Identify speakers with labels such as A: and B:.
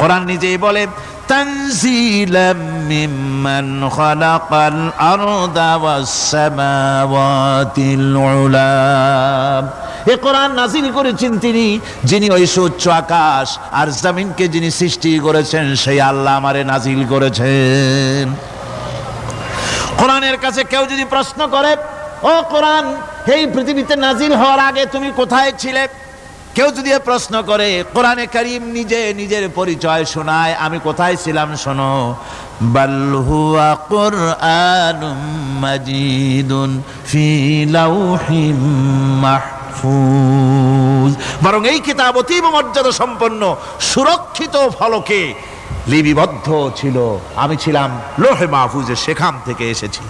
A: কোরআন নিজেই বলে তানজিলাম মিম্মান খালাকাল আরদা ওয়াস সামাওয়াতিল উলা। এই কোরআন নাযিল করেছেন তিনি, যিনি ওই সুউচ্চ আকাশ আর জমিনকে যিনি সৃষ্টি করেছেন, সেই আল্লাহ আমারে নাযিল করেছেন। কোরআনের কাছে কেউ যদি প্রশ্ন করে, ও কোরআন, এই পৃথিবীতে নাযিল হওয়ার আগে তুমি কোথায় ছিলে? কেউ যদি প্রশ্ন করে, কোরআনে কারীম নিজে নিজের পরিচয় শোনায়, আমি কোথায় ছিলাম শোনো। বাল হুয়া কুরআনুম মাজিদুন ফি লাউহিম মাহফুজ। বরং এই কিতাব অতীব মর্যাদা সম্পন্ন সুরক্ষিত ফলকে লিপিবদ্ধ ছিল, আমি ছিলাম লৌহে মাহফুজে, সেখান থেকে এসেছি।